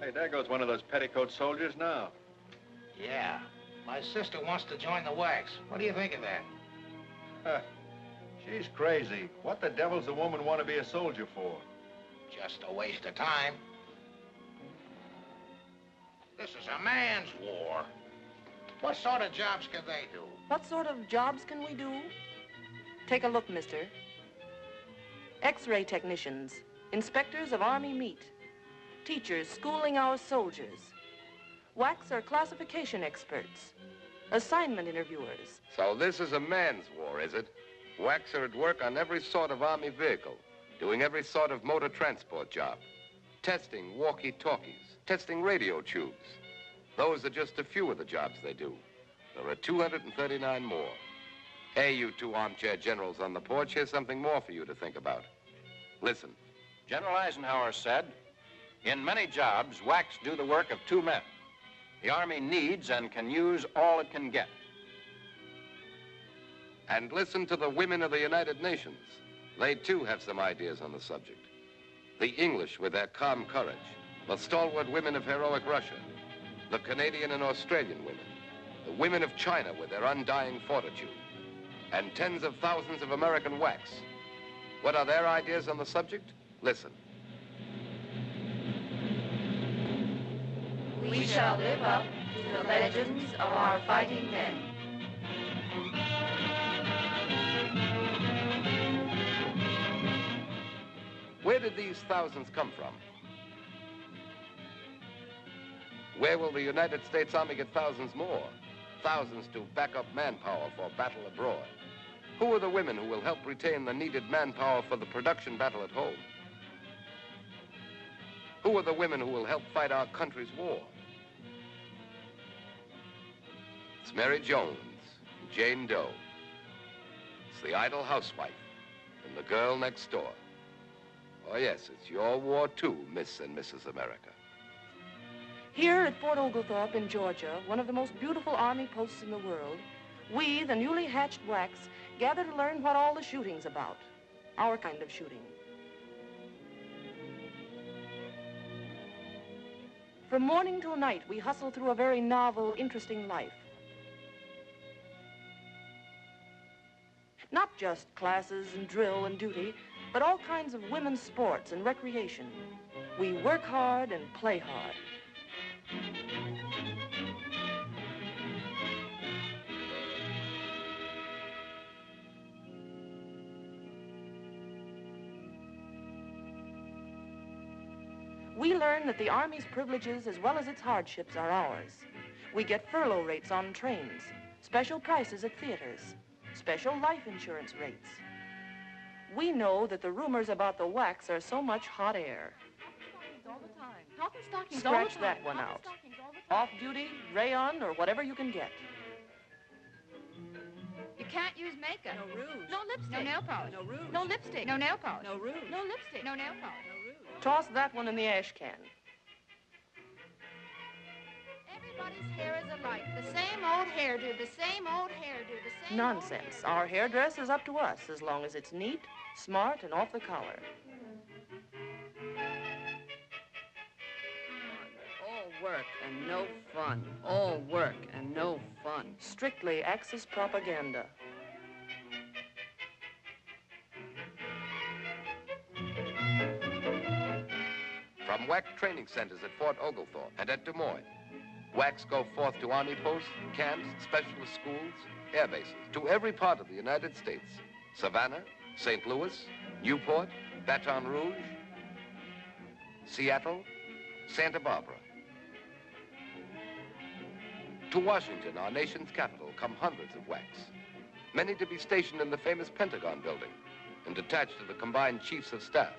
Hey, there goes one of those petticoat soldiers now. Yeah. My sister wants to join the WACS. What do you think of that? Huh. She's crazy. What the devil's a woman want to be a soldier for? Just a waste of time. This is a man's war. What sort of jobs can they do? What sort of jobs can we do? Take a look, mister. X-ray technicians, inspectors of Army meat, teachers schooling our soldiers. WACS are classification experts, assignment interviewers. So this is a man's war, is it? WACS are at work on every sort of Army vehicle, doing every sort of motor transport job. Testing walkie-talkies, testing radio tubes. Those are just a few of the jobs they do. There are 239 more. Hey, you two armchair generals on the porch, here's something more for you to think about. Listen. General Eisenhower said, in many jobs, WACS do the work of two men. The Army needs and can use all it can get. And listen to the women of the United Nations. They, too, have some ideas on the subject. The English with their calm courage, the stalwart women of heroic Russia, the Canadian and Australian women, the women of China with their undying fortitude, and tens of thousands of American WACS. What are their ideas on the subject? Listen. We shall live up to the legends of our fighting men. Where did these thousands come from? Where will the United States Army get thousands more? Thousands to back up manpower for battle abroad. Who are the women who will help retain the needed manpower for the production battle at home? Who are the women who will help fight our country's war? It's Mary Jones, Jane Doe. It's the idle housewife and the girl next door. Oh, yes, it's your war, too, Miss and Mrs. America. Here at Fort Oglethorpe in Georgia, one of the most beautiful Army posts in the world, we, the newly hatched WACS, gather to learn what all the shooting's about. Our kind of shooting. From morning till night, we hustle through a very novel, interesting life. Not just classes and drill and duty, but all kinds of women's sports and recreation. We work hard and play hard. We learn that the Army's privileges as well as its hardships are ours. We get furlough rates on trains, special prices at theaters, special life insurance rates. We know that the rumors about the WACS are so much hot air. All the time. Cotton stockings Scratch that one out. Off-duty, rayon, or whatever you can get. You can't use makeup. No rouge. No lipstick. No nail polish. No rouge. No lipstick. No nail polish. No rouge. No lipstick. No nail polish. No rouge. Toss that one in the ash can. Everybody's hair is alike. The same old hairdo, the same old hairdo, the same Nonsense. Our hairdress is up to us as long as it's neat, smart, and off the collar. All work and no fun. All work and no fun. Strictly Axis propaganda. From WAC training centers at Fort Oglethorpe and at Des Moines, WACs go forth to Army posts, camps, specialist schools, air bases, to every part of the United States. Savannah, St. Louis, Newport, Baton Rouge, Seattle, Santa Barbara. To Washington, our nation's capital, come hundreds of WACs, many to be stationed in the famous Pentagon building and attached to the combined chiefs of staff.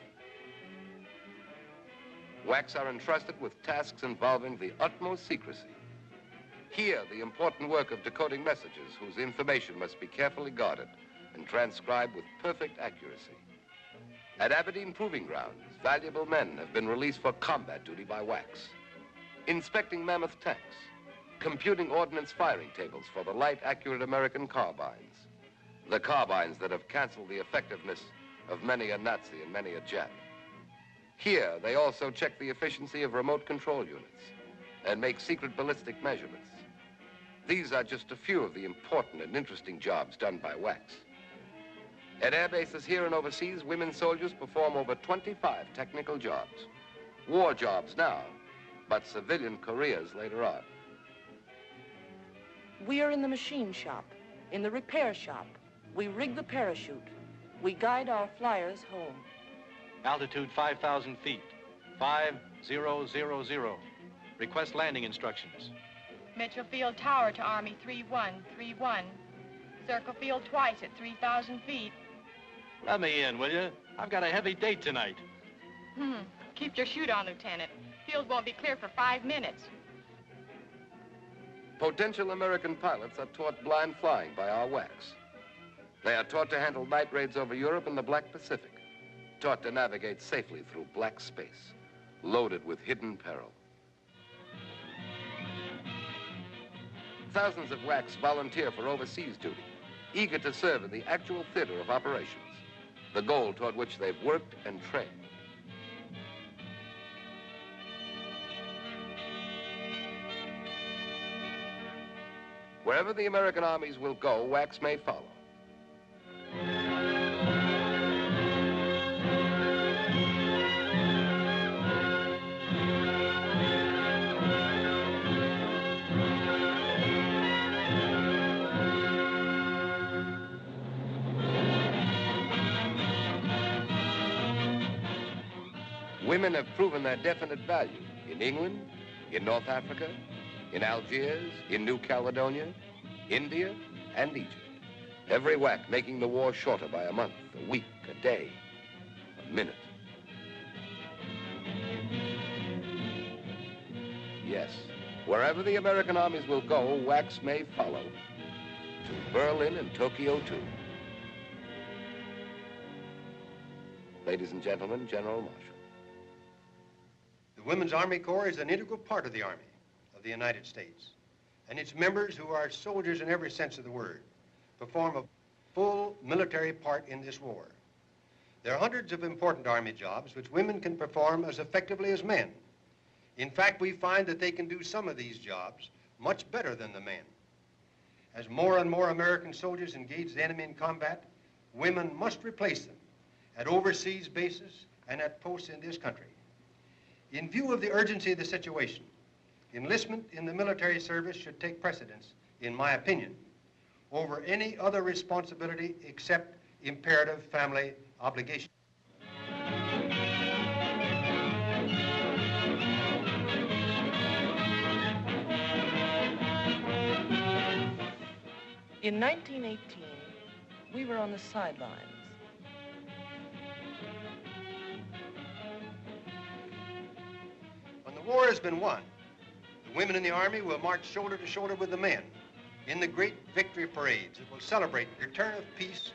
WACs are entrusted with tasks involving the utmost secrecy. Here, the important work of decoding messages whose information must be carefully guarded and transcribed with perfect accuracy. At Aberdeen Proving Grounds, valuable men have been released for combat duty by WACs, inspecting mammoth tanks, computing ordnance firing tables for the light, accurate American carbines, the carbines that have canceled the effectiveness of many a Nazi and many a Jap. Here, they also check the efficiency of remote control units and make secret ballistic measurements. These are just a few of the important and interesting jobs done by WACS. At air bases here and overseas, women soldiers perform over 25 technical jobs. War jobs now, but civilian careers later on. We are in the machine shop, in the repair shop. We rig the parachute. We guide our flyers home. Altitude 5,000 feet, 5000. Request landing instructions. Mitchell Field Tower to Army 3131. Circle field twice at 3,000 feet. Let me in, will you? I've got a heavy date tonight. Keep your chute on, Lieutenant. Field won't be clear for 5 minutes. Potential American pilots are taught blind flying by our WACS. They are taught to handle night raids over Europe and the Black Pacific, taught to navigate safely through black space, loaded with hidden peril. Thousands of WACS volunteer for overseas duty, eager to serve in the actual theater of operations, the goal toward which they've worked and trained. Wherever the American armies will go, WACS may follow. Women have proven their definite value in England, in North Africa, in Algiers, in New Caledonia, India, and Egypt. Every WAC making the war shorter by a month, a week, a day, a minute. Yes, wherever the American armies will go, WACS may follow. To Berlin and Tokyo, too. Ladies and gentlemen, General Marshall. The Women's Army Corps is an integral part of the Army of the United States, and its members, who are soldiers in every sense of the word, perform a full military part in this war. There are hundreds of important Army jobs which women can perform as effectively as men. In fact, we find that they can do some of these jobs much better than the men. As more and more American soldiers engage the enemy in combat, women must replace them at overseas bases and at posts in this country. In view of the urgency of the situation, enlistment in the military service should take precedence, in my opinion, over any other responsibility except imperative family obligation. In 1918, we were on the sidelines. When the war has been won, the women in the Army will march shoulder to shoulder with the men in the great victory parades that will celebrate the return of peace